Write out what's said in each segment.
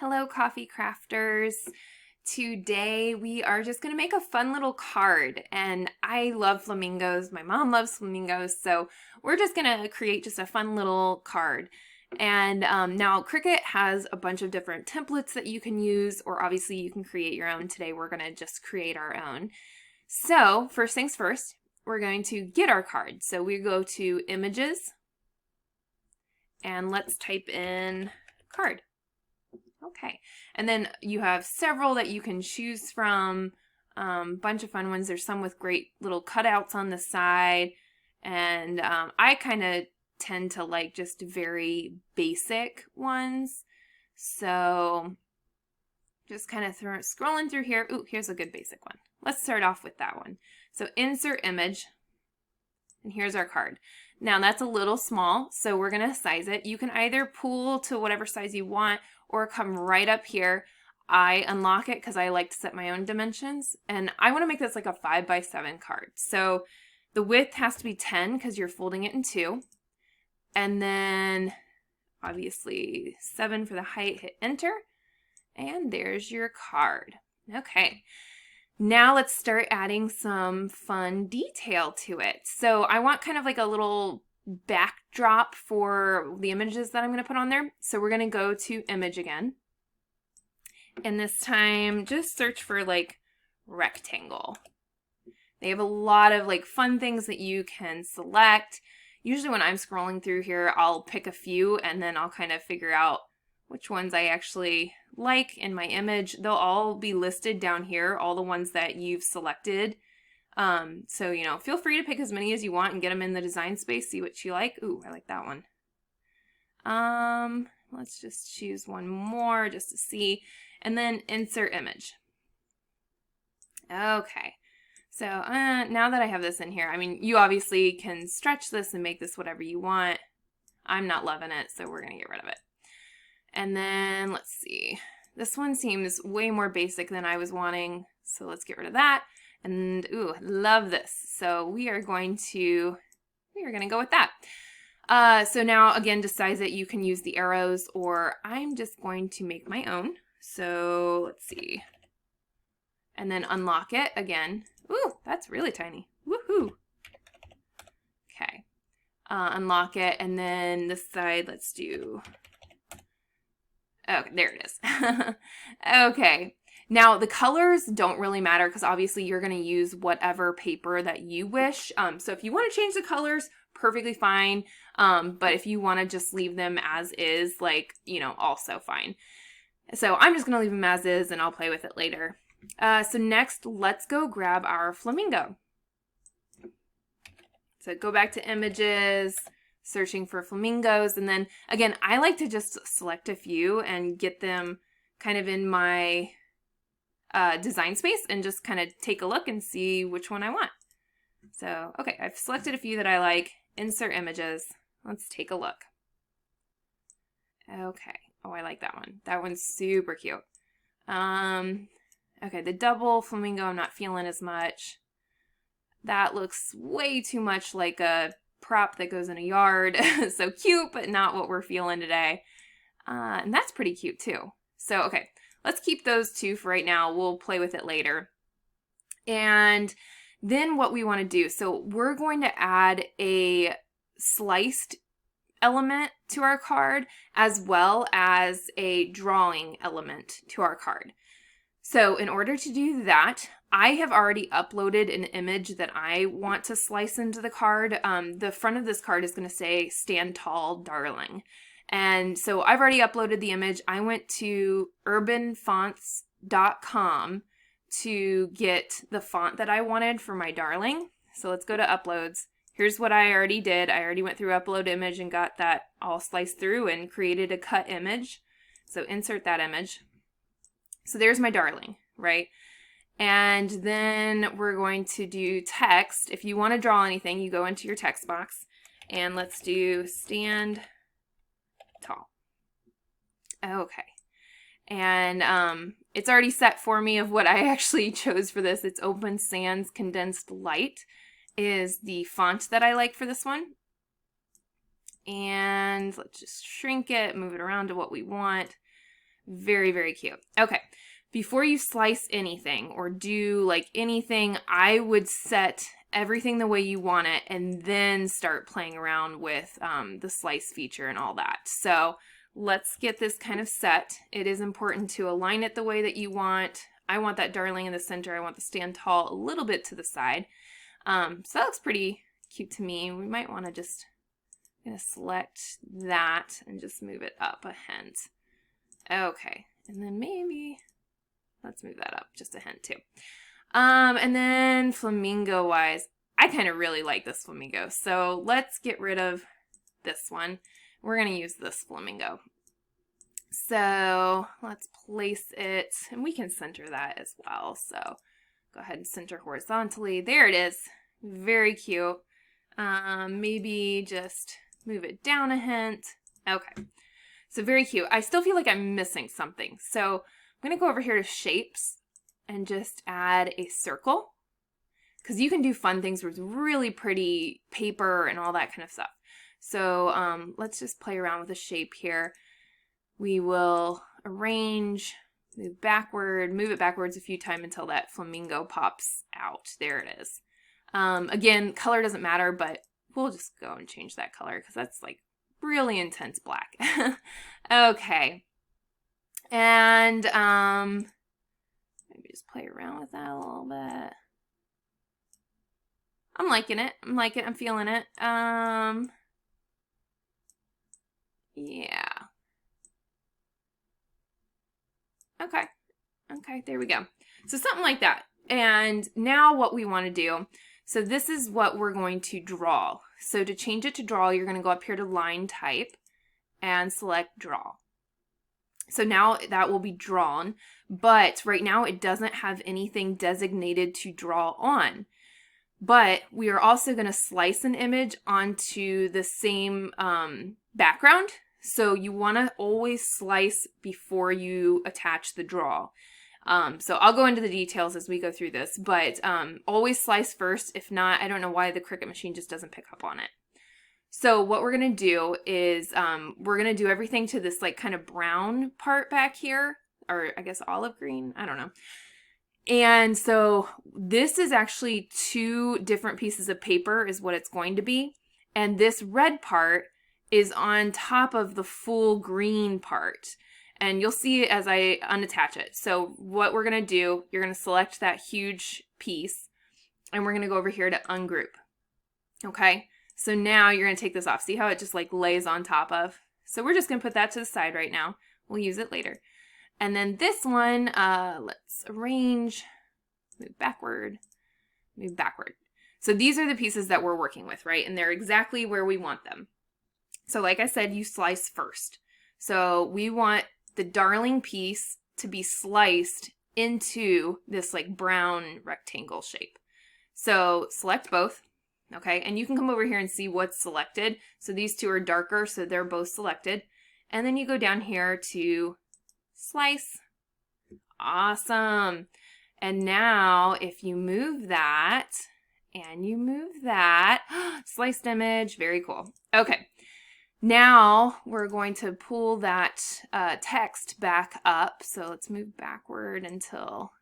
Hello, coffee crafters. Today we are just going to make a fun little card, and I love flamingos. My mom loves flamingos, so we're just going to create just a fun little card. And now Cricut has a bunch of different templates that you can use, or obviously you can create your own. Today we're going to just create our own. So first things first, we're going to get our card. So we go to Images, and let's type in card. Okay, and then you have several that you can choose from, bunch of fun ones. There's some with great little cutouts on the side, and I kind of tend to like just very basic ones. So just kind of scrolling through here. Ooh, here's a good basic one. Let's start off with that one. So insert image, and here's our card. Now that's a little small, so we're gonna size it. You can either pull to whatever size you want or come right up here. I unlock it because I like to set my own dimensions, and I want to make this like a 5x7 card. So the width has to be 10 because you're folding it in two, and then obviously 7 for the height. Hit enter, and there's your card. Okay, now let's start adding some fun detail to it. So I want kind of like a little backdrop for the images that I'm going to put on there. So we're going to go to image again, and this time just search for like rectangle. They have a lot of like fun things that you can select. Usually when I'm scrolling through here, I'll pick a few and then I'll kind of figure out which ones I actually like in my image. They'll all be listed down here, all the ones that you've selected. So, you know, feel free to pick as many as you want and get them in the design space, see what you like. Ooh, I like that one. Let's just choose one more just to see, and then insert image. Okay, so now that I have this in here, I mean, you obviously can stretch this and make this whatever you want. I'm not loving it, so we're gonna get rid of it. And then let's see, this one seems way more basic than I was wanting, so let's get rid of that. And ooh, love this. So we are going to go with that. So now again, to size it, you can use the arrows, or I'm just going to make my own. So let's see. And then unlock it again. Ooh, that's really tiny. Woohoo. Okay. Unlock it, and then this side, let's do. Okay, there it is. Okay. Now, the colors don't really matter because obviously you're going to use whatever paper that you wish. So if you want to change the colors, perfectly fine. But if you want to just leave them as is, like, you know, also fine. So I'm just going to leave them as is and I'll play with it later. So next, let's go grab our flamingo. So go back to images, searching for flamingos. And then again, I like to just select a few and get them kind of in my design space and just kind of take a look and see which one I want. So, okay, I've selected a few that I like. Insert images. Let's take a look. Okay. Oh, I like that one. That one's super cute. Okay, the double flamingo I'm not feeling as much. That looks way too much like a prop that goes in a yard. So cute, but not what we're feeling today. And that's pretty cute too. So, okay. Let's keep those two for right now. We'll play with it later. And then what we want to do, so we're going to add a sliced element to our card as well as a drawing element to our card. So in order to do that, I have already uploaded an image that I want to slice into the card. The front of this card is going to say, "Stand Tall, Darling." And so I've already uploaded the image. I went to urbanfonts.com to get the font that I wanted for my darling. So let's go to uploads. Here's what I already did. I already went through upload image and got that all sliced through and created a cut image. So insert that image. So there's my darling, right? And then we're going to do text. If you want to draw anything, you go into your text box, and let's do stand tall. Okay. And it's already set for me of what I actually chose for this. It's Open Sans Condensed Light is the font that I like for this one. And let's just shrink it, move it around to what we want. Very, very cute. Okay, before you slice anything or do like anything, I would set everything the way you want it and then start playing around with the slice feature and all that. So let's get this kind of set. It is important to align it the way that you want. I want that darling in the center. I want the stand tall a little bit to the side. So that looks pretty cute to me. We might want to just gonna select that and just move it up a hint. Okay, and then maybe let's move that up just a hint too. And then flamingo wise, I kind of really like this flamingo. So let's get rid of this one. We're going to use this flamingo. So let's place it, and we can center that as well. So go ahead and center horizontally. There it is. Very cute. Maybe just move it down a hint. Okay. So very cute. I still feel like I'm missing something. So I'm going to go over here to shapes and just add a circle, because you can do fun things with really pretty paper and all that kind of stuff. So let's just play around with a shape here. We will arrange, move it backwards a few times until that flamingo pops out. There it is. Again, color doesn't matter, but we'll just go and change that color because that's like really intense black. Okay. And maybe just play around with that a little bit. I'm liking it. I'm feeling it. Yeah. Okay, there we go. So something like that. And now what we want to do, so this is what we're going to draw. So to change it to draw, you're going to go up here to line type and select draw. So now that will be drawn, but right now it doesn't have anything designated to draw on. But we are also going to slice an image onto the same background. So you want to always slice before you attach the draw. So I'll go into the details as we go through this, but always slice first. If not, I don't know why the Cricut machine just doesn't pick up on it. So what we're going to do is we're going to do everything to this like kind of brown part back here, or I guess olive green, I don't know. And so this is actually 2 different pieces of paper is what it's going to be. And this red part is on top of the full green part. And you'll see it as I unattach it. So what we're going to do, you're going to select that huge piece and we're going to go over here to ungroup. Okay. So now you're going to take this off. See how it just like lays on top of? So we're just going to put that to the side right now. We'll use it later. And then this one, let's arrange, move backward. So these are the pieces that we're working with, right? And they're exactly where we want them. So like I said, you slice first. So we want the darling piece to be sliced into this like brown rectangle shape. So select both. Okay, and you can come over here and see what's selected. So these 2 are darker, so they're both selected. And then you go down here to slice. Awesome. And now if you move that and you move that, sliced image, very cool. Okay, now we're going to pull that text back up. So let's move backward until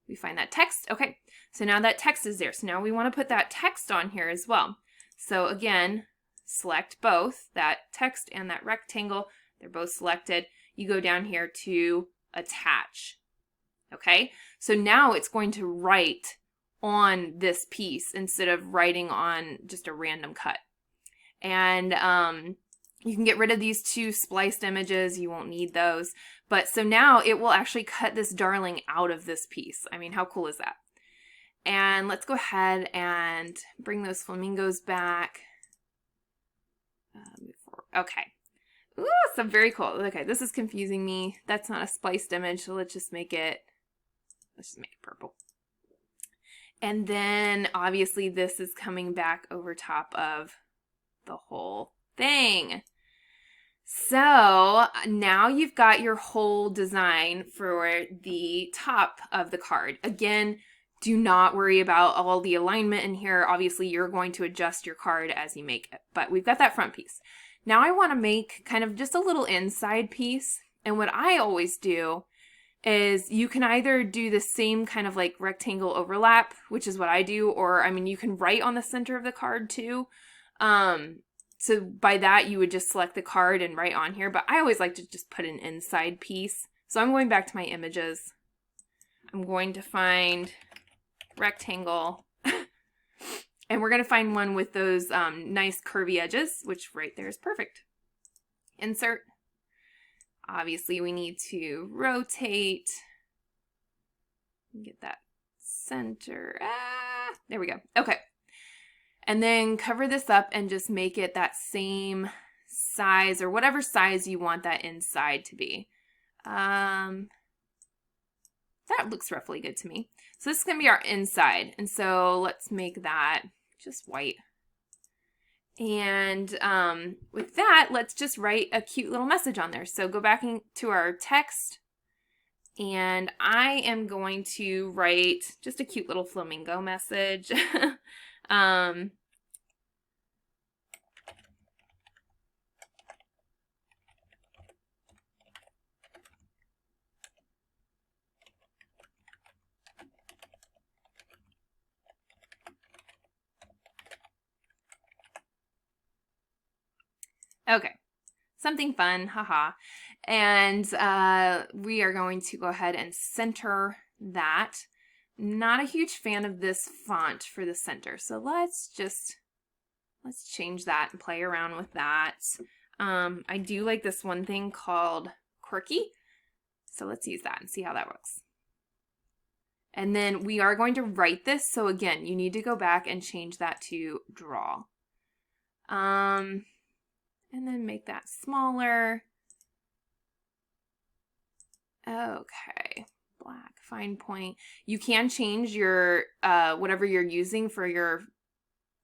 we find that text. Okay, so now that text is there. So now we want to put that text on here as well. So again, select both, that text and that rectangle. They're both selected. You go down here to attach. Okay, so now it's going to write on this piece instead of writing on just a random cut. And you can get rid of these 2 spliced images. You won't need those. But so now it will actually cut this darling out of this piece. I mean, how cool is that? And let's go ahead and bring those flamingos back. Move forward. Okay. Ooh, so very cool. Okay, this is confusing me. That's not a spliced image, so let's just make it purple. And then obviously this is coming back over top of the whole thing. So now you've got your whole design for the top of the card. Again, do not worry about all the alignment in here. Obviously, you're going to adjust your card as you make it, but we've got that front piece. Now I want to make kind of just a little inside piece, And what I always do is you can either do the same kind of like rectangle overlap, which is what I do, or I mean, you can write on the center of the card too. So by that, you would just select the card and write on here, but I always like to just put an inside piece. So I'm going back to my images. I'm going to find rectangle, and we're going to find one with those nice curvy edges, which right there is perfect. Insert. Obviously, we need to rotate. Get that center. There we go. Okay. And then cover this up and just make it that same size or whatever size you want that inside to be. That looks roughly good to me. So this is going to be our inside. And so let's make that just white. And with that, let's just write a cute little message on there. So go back into our text, and I am going to write just a cute little flamingo message. Okay, something fun, haha. And we are going to go ahead and center that. Not a huge fan of this font for the center, so let's change that and play around with that. I do like this one thing called Quirky, so let's use that and see how that works. And then we are going to write this, so again, you need to go back and change that to draw. And then make that smaller. Okay, black, fine point. You can change your, whatever you're using for your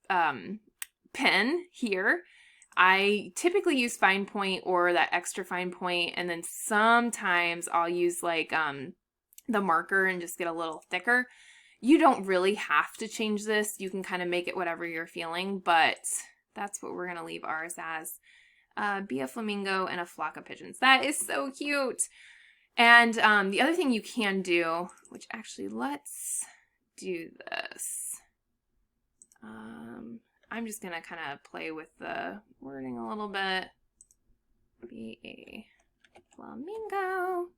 pen here. I typically use fine point or that extra fine point, and then sometimes I'll use like the marker and just get a little thicker. You don't really have to change this. You can kind of make it whatever you're feeling, but that's what we're going to leave ours as. Be a flamingo and a flock of pigeons. That is so cute. And the other thing you can do, which actually let's do this. I'm just going to kind of play with the wording a little bit. Be a flamingo.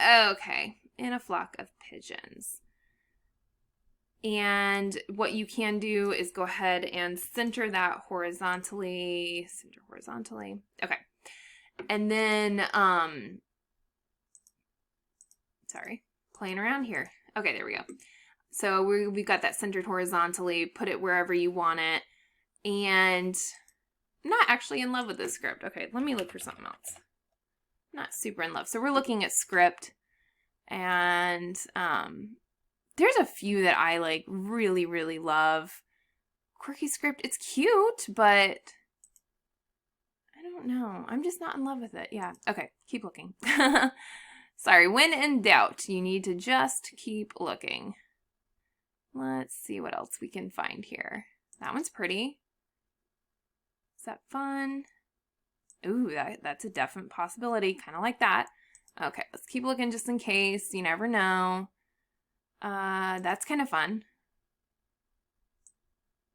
Okay, in a flock of pigeons. And what you can do is go ahead and center that horizontally. Center horizontally. Okay. And then, sorry, playing around here. Okay, there we go. So we've got that centered horizontally. Put it wherever you want it. And I'm not actually in love with this script. Okay, let me look for something else. I'm not super in love. So we're looking at script. And, there's a few that I like really, really love. Quirky script, it's cute, but I don't know. I'm just not in love with it. Yeah. Okay. Keep looking. Sorry. When in doubt, you need to just keep looking. Let's see what else we can find here. That one's pretty. Is that fun? Ooh, that's a definite possibility. Kind of like that. Okay. Let's keep looking just in case. You never know. That's kind of fun.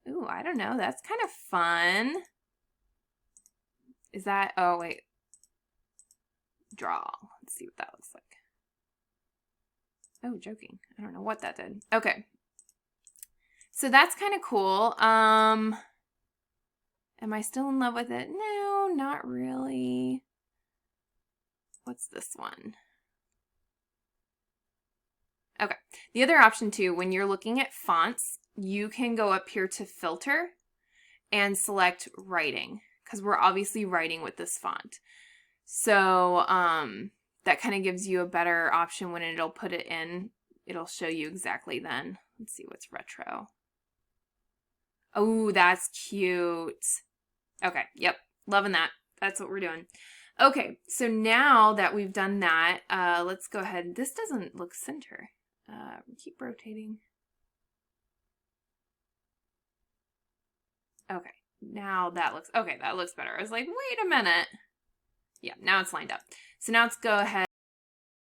Ooh, I don't know. That's kind of fun. Is that, oh wait. Draw. Let's see what that looks like. Oh, joking. I don't know what that did. Okay. So that's kind of cool. Am I still in love with it? No, not really. What's this one? Okay. The other option too, when you're looking at fonts, you can go up here to filter and select writing, because we're obviously writing with this font. So that kind of gives you a better option when it'll put it in. It'll show you exactly then. Let's see what's retro. Oh, that's cute. Okay, yep, loving that. That's what we're doing. Okay, so now that we've done that, let's go ahead. This doesn't look center. Keep rotating. Okay, now that looks, okay, that looks better. I was like, wait a minute. Yeah, now it's lined up. So now let's go ahead